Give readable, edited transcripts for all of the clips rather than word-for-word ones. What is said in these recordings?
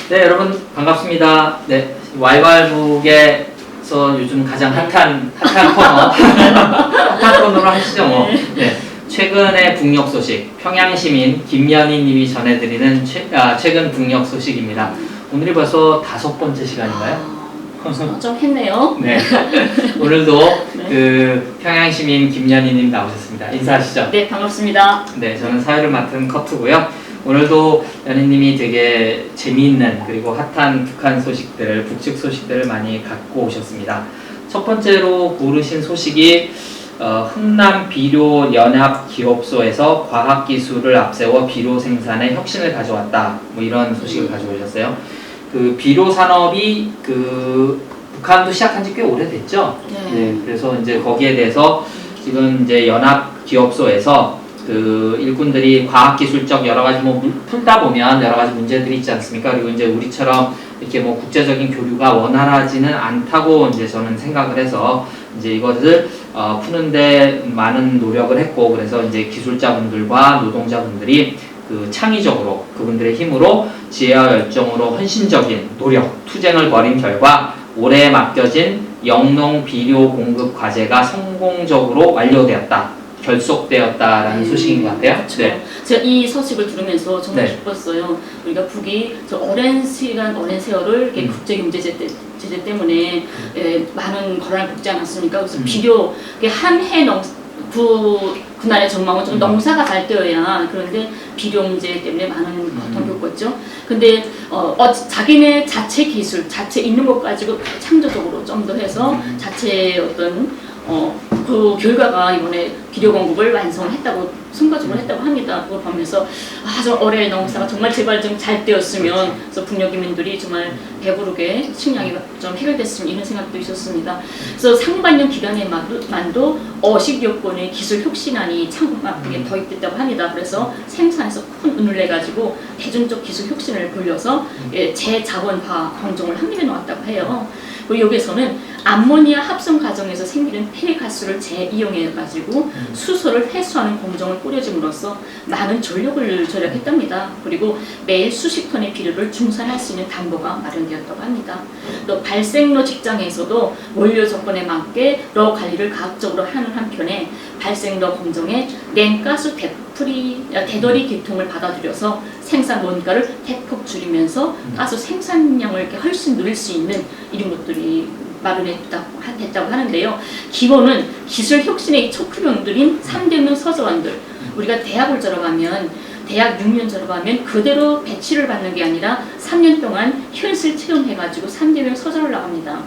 네, 여러분 반갑습니다. 네, 왈왈북에서 요즘 가장 핫한 코너, 핫한 코너로 하시죠 뭐. 네, 최근의 북녘 소식, 평양시민 김연희님이 전해드리는 최근 북녘 소식입니다. 오늘이 벌써 5번째 시간인가요? 좀 했네요. 네, 오늘도 그 평양시민 김연희님 나오셨습니다. 인사하시죠. 네, 반갑습니다. 네, 저는 사회를 맡은 커트고요. 오늘도 연희님이 되게 재미있는 그리고 핫한 북한 소식들을, 북측 소식들을 많이 갖고 오셨습니다. 첫 번째로 고르신 소식이 흥남 비료 연합 기업소에서 과학기술을 앞세워 비료 생산에 혁신을 가져왔다. 뭐 이런 소식을 가져오셨어요. 그 비료 산업이 북한도 시작한 지 꽤 오래됐죠. 네, 그래서 이제 거기에 대해서 지금 이제 연합 기업소에서 그 일꾼들이 과학기술적 여러 가지 뭐 풀다 보면 여러 가지 문제들이 있지 않습니까? 그리고 이제 우리처럼 이렇게 뭐 국제적인 교류가 원활하지는 않다고 이제 저는 생각을 해서 이제 이것을 푸는데 많은 노력을 했고, 그래서 이제 기술자분들과 노동자분들이 그 창의적으로 그분들의 힘으로 지혜와 열정으로 헌신적인 노력, 투쟁을 벌인 결과 올해 맡겨진 영농 비료 공급 과제가 성공적으로 완료되었다. 결속되었다라는 소식인 것 같아요. 그렇죠. 네. 제가 이 소식을 들으면서 정말 기뻤어요. 우리가 북이 저 오랜 시간, 오랜 세월을 국제경제 제재 때문에 많은 고난을 겪지 않았습니까? 그래서 비료, 한해 그날의 전망은 좀 농사가 잘 되어야, 그런데 비료 문제 때문에 많은 고통을 겪었죠. 근데 자기네 자체 기술, 자체 있는 것 가지고 창조적으로 좀 더 해서 자체 어떤 그 결과가 이번에 비료 공급을 완성했다고, 순간적으로 했다고 합니다. 그걸 보면서 저 올해 농사가 정말 제발 좀 잘 되었으면, 그래서 북녘민들이 정말 배부르게 식량이 좀 해결됐으면, 이런 생각도 있었습니다. 그래서 상반년 기간에만도 50여 건의 기술 혁신안이 창구에 도입됐다고 합니다. 그래서 생산에서 큰 운을 내가지고 대중적 기술 혁신을 벌려서 재자원화 공정을 확립해 놓았다고 해요. 그리고 여기에서는 암모니아 합성 과정에서 생기는 폐가스를 재이용해가지고 수소를 회수하는 공정을 꾸려짐으로써 많은 전력을 절약했답니다. 그리고 매일 수십 톤의 비료를 중산할 수 있는 담보가 마련되었다고 합니다. 또 발생로 직장에서도 원료 조건에 맞게 로 관리를 과학적으로 하는 한편에 발생로 공정에 냉가스 되돌이 계통을 받아들여서 생산 원가를 대폭 줄이면서 가스 생산량을 이렇게 훨씬 늘릴 수 있는 이런 것들이 마련됐다고 하는데요. 기본은 기술 혁신의 촉구병들인 3대명 서저원들, 우리가 대학을 졸업하면, 대학 6년 졸업하면 그대로 배치를 받는 게 아니라 3년 동안 현실 체험해가지고 3대명 서저를 나갑니다.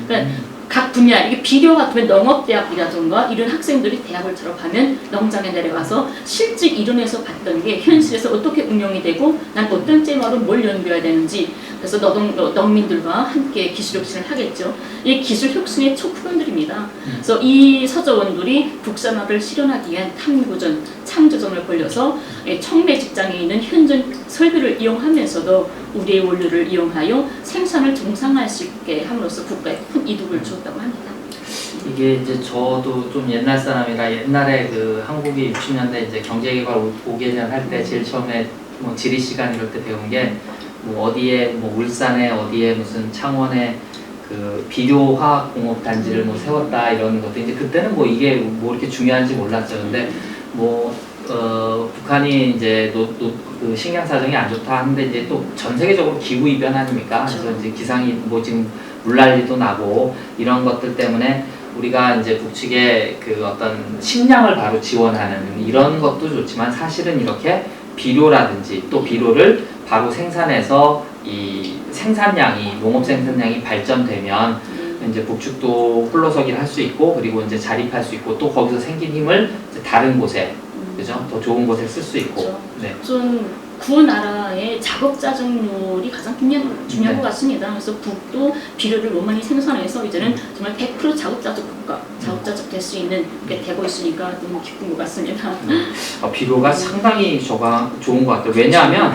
그러니까 각 분야, 이게 비료 같으면 농업대학이라든가 이런 학생들이 대학을 졸업하면 농장에 내려가서 실제 이론에서 봤던 게 현실에서 어떻게 응용이 되고 난 어떤 잼으로 뭘 연구해야 되는지, 그래서 농민들과 함께 기술 혁신을 하겠죠. 이 기술 혁신의 촉구원들입니다. 그래서 이 서저원들이 국산화를 실현하기 위한 탐구전, 창조점을 벌려서 청매 직장에 있는 현존 설비를 이용하면서도 우리의 원료를 이용하여 생산을 정상화할 수 있게 함으로써 국가에 큰 이득을 주었다고 합니다. 이게 이제 저도 좀 옛날 사람이라, 옛날에 그 한국이 60년대 이제 경제개발 5개년 할 때 제일 처음에 뭐 지리 시간 이럴 때 배운 게 뭐 어디에 뭐 울산에 어디에 무슨 창원에 그 비료화학 공업 단지를 뭐 세웠다 이런 것도, 이제 그때는 뭐 이게 뭐 이렇게 중요한지 몰랐죠. 근데 뭐 북한이 이제 그 식량 사정이 안 좋다 하는데 이제 또 전 세계적으로 기후 이변 아닙니까? 그래서 이제 기상이 뭐 지금 물난리도 나고 이런 것들 때문에 우리가 이제 북측에 그 어떤 식량을 바로 지원하는 이런 것도 좋지만, 사실은 이렇게 비료라든지 또 비료를 바로 생산해서 이 생산량이, 농업 생산량이 발전되면 이제 북측도 홀로서기를 할 수 있고, 그리고 이제 자립할 수 있고, 또 거기서 생긴 힘을 이제 다른 곳에, 그죠? 더 좋은 곳에 쓸 수 있고. 그렇죠. 네. 그 나라의 자급자족률이 가장 중요한 것 같습니다. 그래서 북도 비료를 원만히 생산해서 이제는 정말 100% 자급자족 국가, 자급자족 될 수 있는 게 되고 있으니까 너무 기쁜 것 같습니다. 비료가 상당히 좋은 것 같아요. 왜냐하면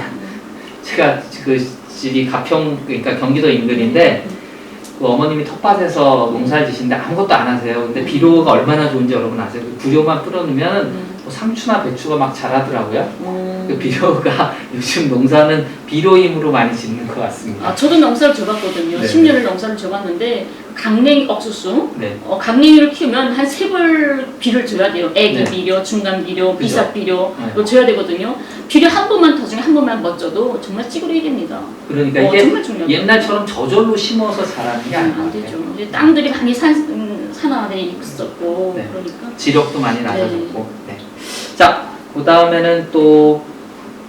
제가 그 집이 가평, 그러니까 경기도 인근인데 그 어머님이 텃밭에서 농사를 지시는데 아무것도 안 하세요. 근데 비료가 얼마나 좋은지 여러분 아세요? 그 부료만 뿌려놓으면 뭐 상추나 배추가 막 자라더라고요. 그 비료가 요즘 농사는 비료 힘으로 많이 짓는 것 같습니다. 아, 저도 농사를 져봤거든요. 네. 10년을 농사를 져봤는데 강냉이 옥수수, 네. 강냉이를 키우면 한 3벌 비료를 줘야 돼요. 애기 네. 비료, 중간 비료, 그죠. 비삭 비료 네. 이거 줘야 되거든요. 비료 한 번만 더 중에 한 번만 멋져도 정말 찌그러야 됩니다. 그러니까 이게 정말 중요하죠. 옛날처럼 저절로 심어서 자라는 게 아닌 것 안 같아요. 되죠. 이제 땅들이 많이 산안에 있었고 네. 그러니까 지력도 많이 낮아졌고. 네. 자, 그 다음에는 또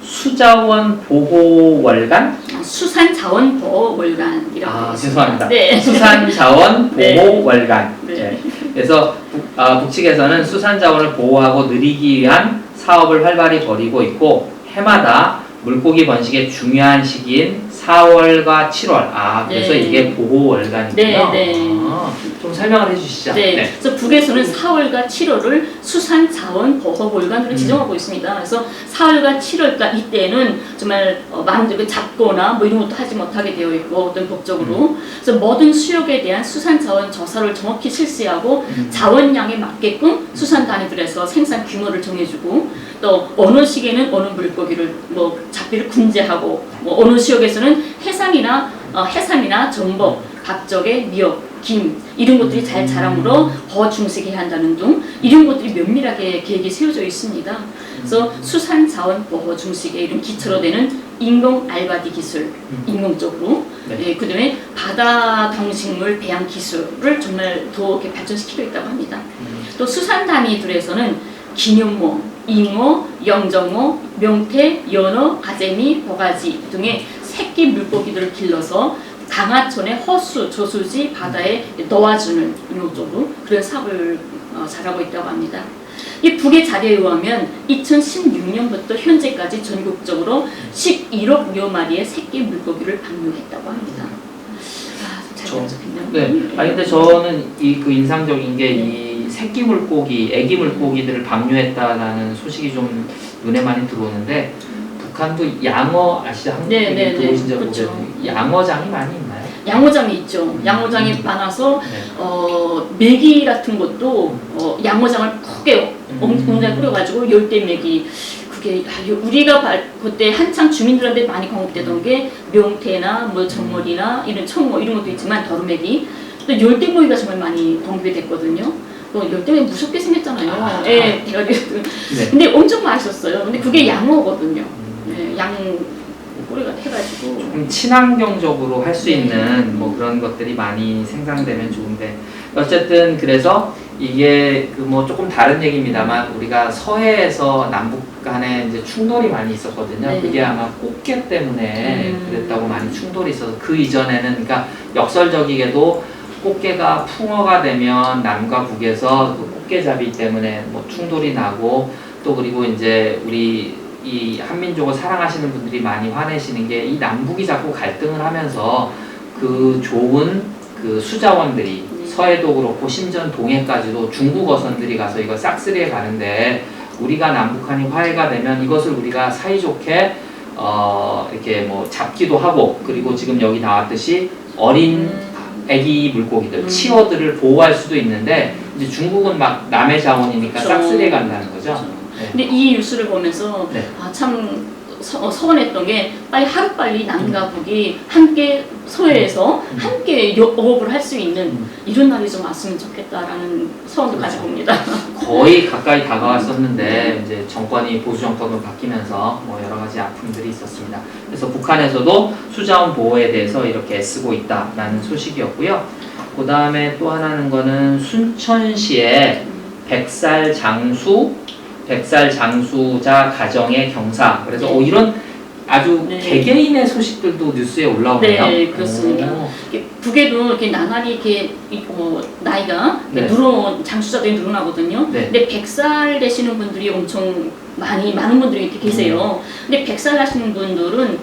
수자원 보호 월간. 수산자원보호월간이라고 아, 하겠습니다. 죄송합니다. 네. 수산자원 보호 네. 월간. 네. 네. 그래서 북측에서는 수산자원을 보호하고 누리기 위한 사업을 활발히 벌이고 있고 해마다 물고기 번식의 중요한 시기인 4월과 7월. 아, 그래서 네. 이게 보호 월간이군요. 네, 네. 아, 좀 설명을 해주시죠. 네. 그래서 북에서는 4월과 7월을 수산자원보호월간으로 지정하고 있습니다. 그래서 4월과 7월, 그러니까 이때는 정말 마음대로 잡거나 뭐 이런 것도 하지 못하게 되어 있고 어떤 법적으로. 그래서 모든 수역에 대한 수산자원 조사를 정확히 실시하고 자원량에 맞게끔 수산단위들에서 생산 규모를 정해주고 또 어느 시기에는 어느 물고기를 뭐 잡기를 금지하고 뭐 어느 지역에서는 해삼이나 전복, 갑적의 미역, 김 이런 것들이 잘 자라므로 더 중식해야 한다는 등 이런 것들이 면밀하게 계획이 세워져 있습니다. 그래서 수산자원보호 중식에 이런 기초로 되는 인공 알바디 기술, 인공적으로 네. 그다음에 바다 동식물 배양 기술을 정말 더 이렇게 발전시키고 있다고 합니다. 또 수산 단위들에서는 기념모, 잉어, 영정어, 명태, 연어, 가재미, 버가지 등의 새끼 물고기들을 길러서 강하천의 허수, 저수지, 바다에 넣어주는 인호적으로 그런 사업을 잘하고 있다고 합니다. 이 북의 자료에 의하면 2016년부터 현재까지 전국적으로 11억여 마리의 새끼 물고기를 방류했다고 합니다. 잘 적혔네요. 네. 아니 근데 저는 그 인상적인 게 이 새끼 물고기, 애기 물고기들을 방류했다라는 소식이 좀 눈에 많이 들어오는데 북한도 양어 아시죠? 한국에 들어오신 적 그렇죠. 보면 양어장이 많이 있나요? 양어장이 있죠. 양어장이 많아서 네. 메기 같은 것도 양어장을 크게 공장에 뿌려가지고 열대 메기 그게 우리가 그때 한창 주민들한테 많이 공급되던 게 명태나 뭐 전mol이나 이런 청어 이런 것도 있지만 더루메기 또 열대 모기가 정말 많이 공급이 됐거든요. 열대모기 무섭게 생겼잖아요. 예, 대가리. 네. 근데 엄청 맛있었어요. 근데 그게 양어거든요. 네, 양 꼬리가 해가지고. 친환경적으로 할 수 있는 뭐 그런 것들이 많이 생산되면 좋은데 어쨌든 그래서 이게 그 뭐 조금 다른 얘기입니다만 우리가 서해에서 남북 간에 이제 충돌이 많이 있었거든요. 네. 그게 아마 꽃게 때문에 그랬다고 많이 충돌이 있어서 그 이전에는 그러니까 역설적이게도 꽃게가 풍어가 되면 남과 북에서 그 꽃게잡이 때문에 뭐 충돌이 나고 또 그리고 이제 우리 이 한민족을 사랑하시는 분들이 많이 화내시는 게 이 남북이 자꾸 갈등을 하면서 그 좋은 그 수자원들이 서해도 그렇고 심지어 동해까지도 중국 어선들이 가서 이거 싹쓸이해 가는데 우리가 남북한이 화해가 되면 이것을 우리가 사이좋게 이렇게 뭐 잡기도 하고 그리고 지금 여기 나왔듯이 어린 애기 물고기들, 치어들을 보호할 수도 있는데 이제 중국은 막 남의 자원이니까 그렇죠. 싹쓸이해 간다는 거죠. 네. 근데 이 뉴스를 보면서 네. 참 서운했던 게 빨리 하루빨리 남과 북이 함께 서해에서 함께 어업을 할 수 있는 이런 날이 좀 왔으면 좋겠다라는 소원도 가지고 옵니다. 거의 가까이 다가왔었는데 이제 정권이 보수 정권으로 바뀌면서 뭐 여러 가지 아픔들이 있었습니다. 그래서 북한에서도 수자원 보호에 대해서 이렇게 애쓰고 있다라는 소식이었고요. 그 다음에 또 하나는 거는 순천시에 100살 장수자 가정의 경사. 그래서 네. 이런 아주 네. 개개인의 소식들도 뉴스에 올라오네요. 네, 그렇습니다. 오. 북에도 이렇게 나날이 이렇게 나이가 네. 장수자들이 늘어나거든요. 네. 근데 100살 되시는 분들이 엄청 많은 분들이 이렇게 계세요. 근데 100살 하시는 분들은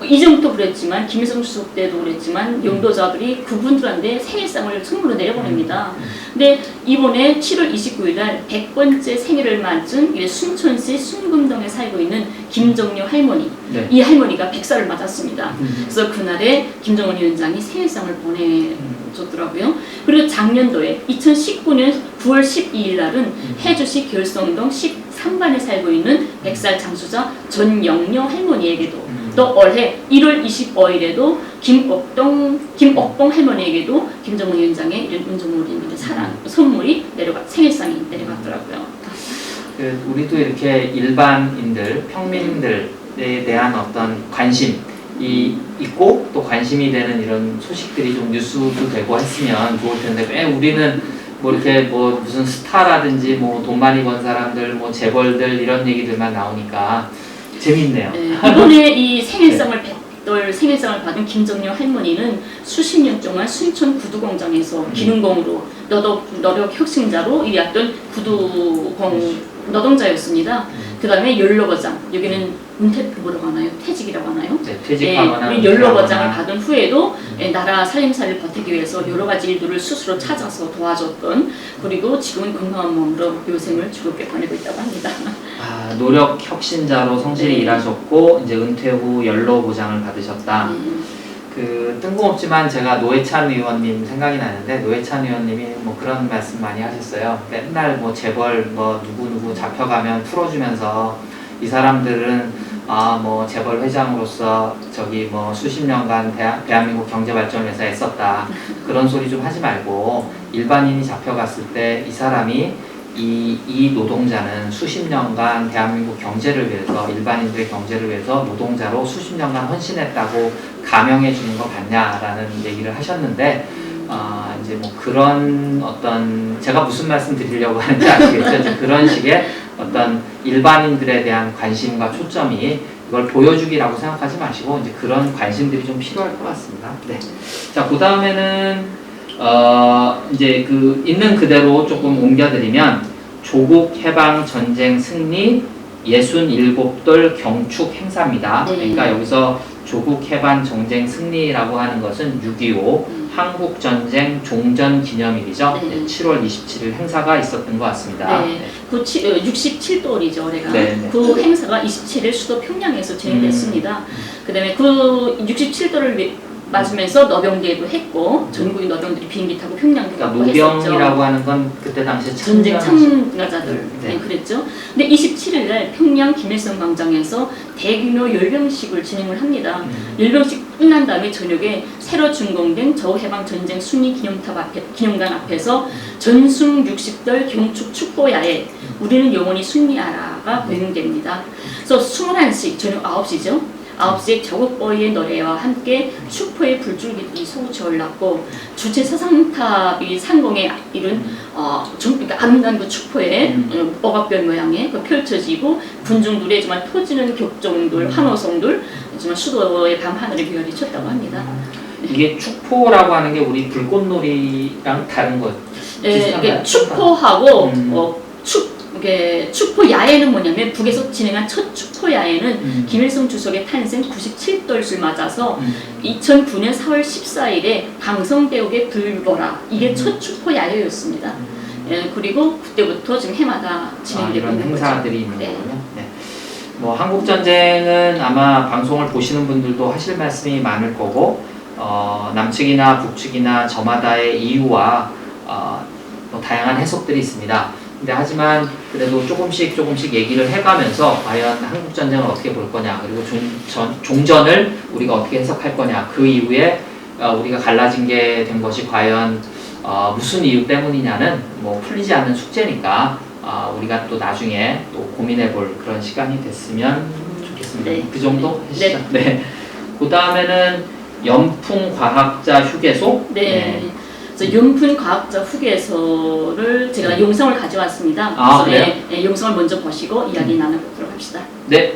이전부터 그랬지만 김일성 주석 때도 그랬지만 영도자들이 그분들한테 생일상을 선물로 내려보냅니다. 근데 이번에 7월 29일 날 100번째 생일을 맞은 순천시 순금동에 살고 있는 김정려 할머니, 네. 이 할머니가 100살을 맞았습니다. 그래서 그날에 김정은 위원장이 생일상을 보내줬더라고요. 그리고 작년도에 2019년 9월 12일 날은 해주시 결성동 13반에 살고 있는 100살 장수자 전영려 할머니에게도 또 올해 1월 25일에도 김옥봉 할머니에게도 김정은 위원장의 이런 운전물입니다. 사랑 선물이 생일상이 내려갔더라고요. 우리도 이렇게 일반인들, 평민들에 대한 어떤 관심이 있고 또 관심이 되는 이런 소식들이 좀 뉴스도 되고 했으면 좋을 텐데 왜 우리는 뭐 이렇게 뭐 무슨 스타라든지 뭐 돈 많이 번 사람들, 뭐 재벌들 이런 얘기들만 나오니까 재밌네요. 네, 이번에 이 생일상을 생일상을 받은 김정려 할머니는 수십 년 동안 순천 구두공장에서 기능공으로 노력 혁신자로 일했던 노동자였습니다. 그 다음에 연로버장, 여기는 은퇴급으로 하나요? 퇴직이라고 하나요? 네, 퇴직하거나 연로버장을 받은 후에도 나라 살림살이를 버티기 위해서 여러 가지 일들을 스스로 찾아서 도와줬던, 그리고 지금은 건강한 몸으로 요생을 즐겁게 보내고 있다고 합니다. 노력 혁신자로 성실히 일하셨고 이제 은퇴 후 연로보장을 받으셨다. 뜬금없지만 제가 노회찬 의원님 생각이 나는데 노회찬 의원님이 뭐 그런 말씀 많이 하셨어요. 맨날 뭐 재벌 뭐 누구 잡혀가면 풀어주면서 이 사람들은 뭐 재벌 회장으로서 저기 뭐 수십 년간 대한민국 경제발전을 위해서 애썼다. 그런 소리 좀 하지 말고 일반인이 잡혀갔을 때 이 사람이 이 노동자는 수십 년간 대한민국 경제를 위해서 일반인들의 경제를 위해서 노동자로 수십 년간 헌신했다고 감명해 주는 거 같냐라는 얘기를 하셨는데 이제 뭐 그런 어떤 제가 무슨 말씀 드리려고 하는지 아시겠죠? 그런 식의 어떤 일반인들에 대한 관심과 초점이 이걸 보여주기라고 생각하지 마시고 이제 그런 관심들이 좀 필요할 것 같습니다. 네. 자, 그 다음에는 이제 있는 그대로 조금 옮겨드리면 조국 해방 전쟁 승리 67돌 경축 행사입니다. 그러니까 여기서 조국 해방 전쟁 승리라고 하는 것은 6.25 한국전쟁 종전 기념일이죠. 네, 7월 27일 행사가 있었던 것 같습니다. 네, 67돌이죠, 올해가. 네. 그 행사가 27일 수도 평양에서 진행됐습니다. 그 다음에 그 67돌을 맞으면서 너병대도 했고 전국의 너병들이 비행기 타고 평양도 가고 했었죠. 노병이라고 하는 건 그때 당시에 전쟁 참가자들 네. 그랬죠. 근데 27일 날 평양 김일성 광장에서 대규모 열병식을 진행을 합니다. 열병식 끝난 다음에 저녁에 새로 준공된 저해방 전쟁 승리 기념관 앞에서 전승 60돌 경축 축보야에 우리는 영원히 승리하라가 공연됩니다. 그래서 21시 저녁 9시죠. 9시에 저국보이의 노래와 함께 축포의 불줄기들이 솟구쳐 올랐고 주체 사상탑이 상공에 이룬 그러니까 아름다운 그 축포에 억압별 모양의 펼쳐지고 군중들의 정말 터지는 격정들, 환호성들, 정말 수도의 밤하늘에 별이 쳤다고 합니다. 이게 축포라고 하는 게 우리 불꽃놀이랑 다른 거 이게 축포하고 이게 축포 야외는 뭐냐면 북에서 진행한 첫 축포 야외는 김일성 주석의 탄생 97돌을 맞아서 2009년 4월 14일에 강성대옥의 불보라 이게 첫 축포 야외였습니다. 그리고 그때부터 지금 해마다 진행되고 있는 행사들이 있는 거군요. 네. 뭐 한국 전쟁은 아마 방송을 보시는 분들도 하실 말씀이 많을 거고 남측이나 북측이나 저마다의 이유와 뭐 다양한 해석들이 있습니다. 근데 하지만 그래도 조금씩 얘기를 해가면서 과연 한국 전쟁을 어떻게 볼 거냐 그리고 종전을 우리가 어떻게 해석할 거냐 그 이후에 우리가 갈라진 게 된 것이 과연 무슨 이유 때문이냐는 뭐 풀리지 않는 숙제니까 우리가 또 나중에 또 고민해볼 그런 시간이 됐으면 좋겠습니다. 네. 그 정도 하시죠. 네. 그 다음에는 연풍과학자 휴게소. 네. 연풍과학자 휴게소를 제가 영상을 가져왔습니다. 그래서 네, 영상을 먼저 보시고 이야기 나눠보도록 합시다. 네.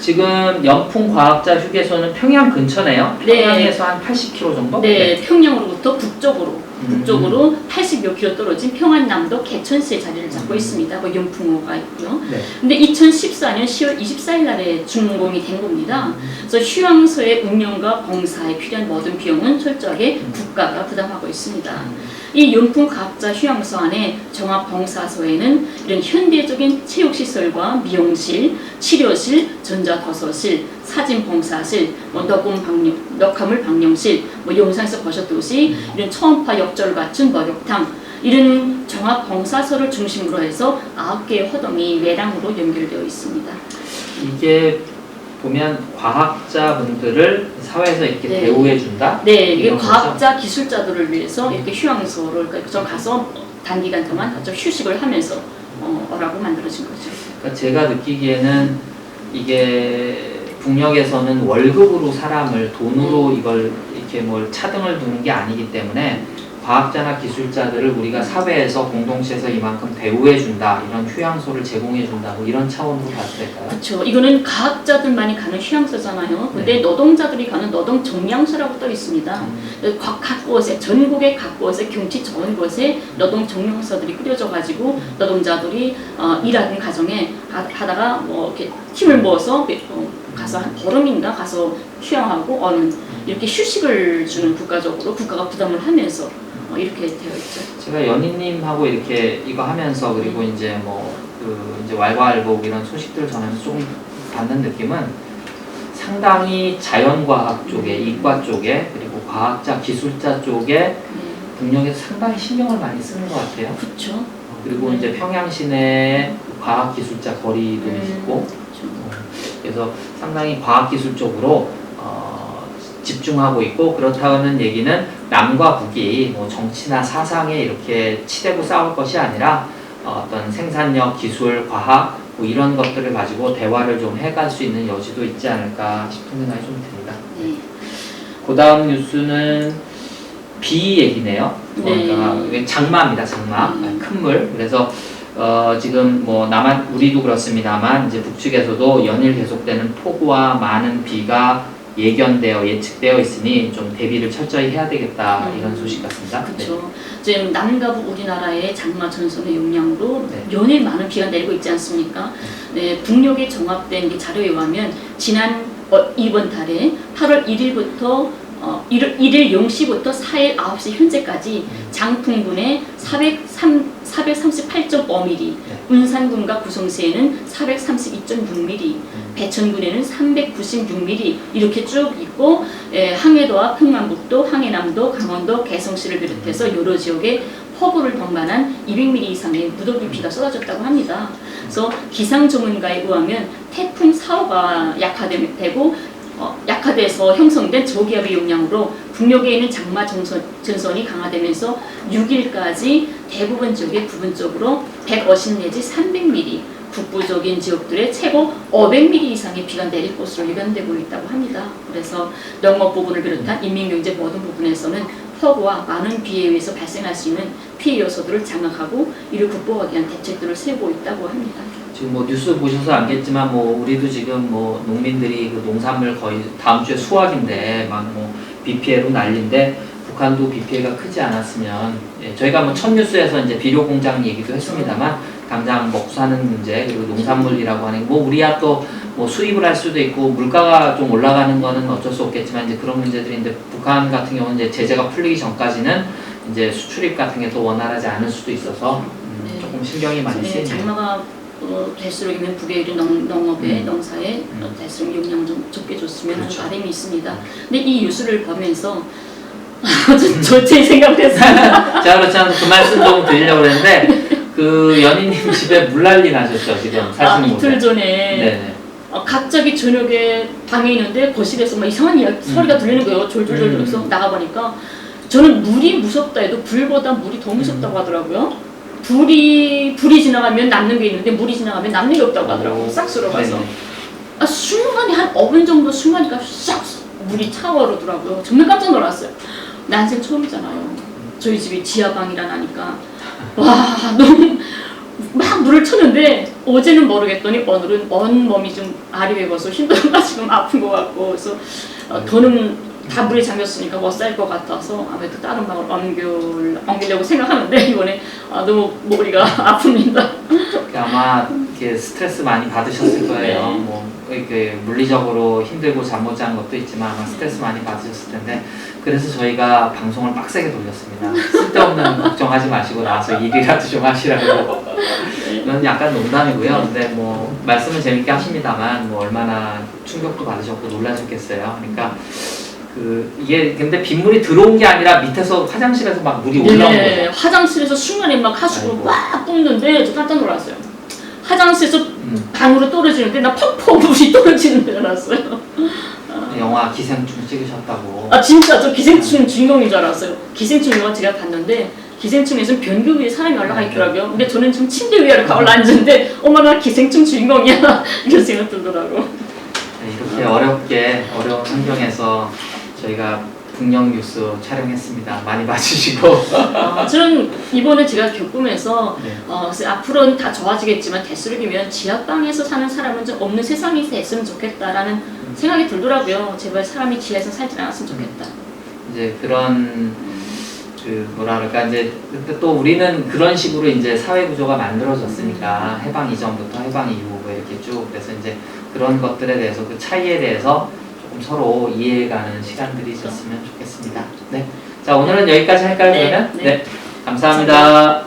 지금 연풍과학자 휴게소는 평양 근처네요. 네. 평양에서 한 80km 정도? 네, 평양으로부터 북쪽으로 80여 킬로 떨어진 평안남도 개천시에 자리를 잡고 있습니다. 뭐 연풍호가 있고요. 네. 근데 2014년 10월 24일 날에 준공이 된 겁니다. 그래서 휴양소의 운영과 봉사에 필요한 모든 비용은 철저하게 국가가 부담하고 있습니다. 이 연풍과학자 휴양소 안에 종합봉사소에는 이런 현대적인 체육시설과 미용실, 치료실, 전자도서실, 사진봉사실, 뭐 녹화물 방영실, 뭐 영상에서 보셨듯이 이런 초음파 역절을 갖춘 목욕탕, 이런 종합봉사소를 중심으로 해서 9개의 허동이 외랑으로 연결되어 있습니다. 이게 보면 과학자분들을 사회에서 이렇게 네. 대우해준다? 네, 이게 이런 거죠? 과학자 기술자들을 위해서 이렇게 휴양소를 좀 가서 단기간 동안 좀 휴식을 하면서 라고 만들어진 거죠. 그러니까 제가 느끼기에는 이게 북녘에서는 월급으로 사람을 돈으로 이걸 이렇게 뭘 차등을 두는 게 아니기 때문에 과학자나 기술자들을 우리가 사회에서 공동체에서 이만큼 대우해준다, 이런 휴양소를 제공해준다, 뭐 이런 차원으로 봐도 될까요? 그렇죠. 이거는 과학자들만이 가는 휴양소잖아요. 근데 네. 노동자들이 가는 노동 정량소라고 떠 있습니다. 각 곳에, 전국의 각 곳에 경치 좋은 곳에 노동 정량소들이 꾸려져 가지고 노동자들이 일하는 과정에 하다가 뭐 이렇게 힘을 모아서 가서 한 보름인가 가서 휴양하고 오는, 이렇게 휴식을 주는 국가적으로 국가가 부담을 하면서 이렇게 되어 있죠. 제가 연희님하고 이렇게 이거 하면서 그리고 이제 뭐 이제 왈가왈부 이런 소식들을 전하면서 조금 받는 느낌은 상당히 자연과학 쪽에, 이과 쪽에, 그리고 과학자, 기술자 쪽에 북녘에서 상당히 신경을 많이 쓰는 것 같아요. 그렇죠. 그리고 이제 평양 시내에 과학기술자 거리도 있고, 그래서 상당히 과학기술 쪽으로 집중하고 있고, 그렇다는 얘기는 남과 북이 뭐 정치나 사상에 이렇게 치대고 싸울 것이 아니라 어떤 생산력, 기술, 과학 뭐 이런 것들을 가지고 대화를 좀 해갈 수 있는 여지도 있지 않을까 싶은 생각이 좀 듭니다. 네. 그 다음 뉴스는 비 얘기네요. 그러니까 네. 장마입니다. 장마. 큰 물. 그래서 지금 뭐 우리도 그렇습니다만 이제 북측에서도 연일 계속되는 폭우와 많은 비가 예측되어 있으니 좀 대비를 철저히 해야 되겠다, 이런 소식 같습니다. 그렇죠. 지금 남과 북 우리나라의 장마 전선의 영향으로 네. 연일 많은 비가 내리고 있지 않습니까? 네, 북녘에 정합된 자료에 의하면 지난 이번 달에 8월 1일부터 1일 0시부터 4일 9시 현재까지 장풍군에 438.5mm, 운산군과 구성시에는 432.6mm, 배천군에는 396mm 이렇게 쭉 있고, 항해도와 평안북도, 항해남도, 강원도, 개성시를 비롯해서 여러 지역에 폭우를 동반한 200mm 이상의 무더기 비가 쏟아졌다고 합니다. 그래서 기상 전문가에 의하면 태풍 4호가 약화돼서 형성된 저기압의 영향으로 북녘에 있는 장마 전선이 강화되면서 6일까지 대부분 지역에 부분적으로 150 내지 300mm, 북부적인 지역들의 최고 500mm 이상의 비가 내릴 것으로 예견되고 있다고 합니다. 그래서 농업 부분을 비롯한 인민경제 모든 부분에서는 폭우와 많은 비에 의해서 발생할 수 있는 피해 요소들을 장악하고 이를 극복하기 위한 대책들을 세우고 있다고 합니다. 지금 뭐 뉴스 보셔서 알겠지만 뭐 우리도 지금 뭐 농민들이 그 농산물 거의 다음 주에 수확인데 막 뭐 비 피해로 난리인데, 북한도 비 피해가 크지 않았으면, 저희가 뭐 첫 뉴스에서 이제 비료 공장 얘기도 했습니다만 당장 먹고 사는 문제, 그리고 농산물이라고 하는 뭐 우리야 또 뭐 수입을 할 수도 있고 물가가 좀 올라가는 거는 어쩔 수 없겠지만 이제 그런 문제들이 이제 북한 같은 경우는 이제 제재가 풀리기 전까지는 이제 수출입 같은 게 또 원활하지 않을 수도 있어서 조금 신경이 많이 쓰이네요. 장마가 될수록 북에 있는 농업에 농사에 될수록 영향을 좀 적게 줬으면 하는 그렇죠. 바람이 있습니다. 근데 이 뉴스를 보면서 제 생각을 했습니다. 제가 그렇지 않아서 그 말씀 조금 드리려고 했는데, 그 연희님 집에 물난리 나셨죠, 지금 사시는 곳에. 이틀 전에 네네. 갑자기 저녁에 방에 있는데 거실에서 막 이상한 소리가 들리는 거예요. 졸졸졸. 그래서 나가보니까 저는 물이 무섭다 해도 불보다 물이 더 무섭다고 하더라고요. 불이 지나가면 남는 게 있는데 물이 지나가면 남는 게 없다고 하더라고요. 싹 쓸어가서. 순간에 한 5분 정도 순간이니까 싹 물이 차오르더라고요. 정말 깜짝 놀랐어요. 난생 처음이잖아요. 저희 집이 지하방이라 나니까 와, 너무 막 물을 쳤는데 어제는 모르겠더니 오늘은 온몸이 좀 아리백어서 힘들어가지고 아픈 것 같고 그래서 더는 다 물에 잠겼으니까 못 살 것 같아서 아무래도 다른 방을 옮기려고 생각하는데 이번에 너무 머리가 아픕니다. 아마 이렇게 스트레스 많이 받으셨을 거예요. 네. 뭐 이렇게 물리적으로 힘들고 잠 못 자는 것도 있지만 아마 스트레스 많이 받으셨을 텐데 그래서 저희가 방송을 빡세게 돌렸습니다. 쓸데없는 걱정하지 마시고 나와서 일이라도 좀 하시라고. 이건 약간 농담이고요. 근데 뭐 말씀은 재밌게 하십니다만 뭐 얼마나 충격도 받으셨고 놀라셨겠어요. 그러니까 이게 근데 빗물이 들어온 게 아니라 밑에서 화장실에서 막 물이 올라온 네, 거죠. 화장실에서 순간에 막 하수구 아이고. 막 뿜는데 저 깜짝 놀랐어요. 화장실에서 방으로 떨어지는데 나 펑펑 물이 떨어지는 줄 알았어요. 영화 기생충 찍으셨다고. 아 진짜 저 기생충 주인공인 줄 알았어요. 기생충 영화 제가 봤는데 기생충에서는 변기 위에 사람이 올라가 있더라고요. 근데 저는 지금 침대 위에 올라앉았는데 어머 나 기생충 주인공이야 이런 생각 들더라고. 네, 이렇게 어렵게 어려운 환경에서 저희가 북녘 뉴스 촬영했습니다. 많이 봐주시고. 저는 이번에 제가 겪으면서 네. 그래서 앞으로는 다 좋아지겠지만 대수롭이면 지하방에서 사는 사람은 좀 없는 세상이 됐으면 좋겠다라는 생각이 들더라고요. 제발 사람이 지하에서 살지 않았으면 좋겠다. 이제 그런 뭐라 그럴까 이제 근데 또 우리는 그런 식으로 이제 사회 구조가 만들어졌으니까 해방 이전부터 해방 이후 뭐 이렇게 쭉 그래서 이제 그런 것들에 대해서 그 차이에 대해서 조금 서로 이해해가는 시간들이 있었으면 좋겠습니다. 네. 자 오늘은 여기까지 할까요 네, 그러면? 네. 네. 감사합니다.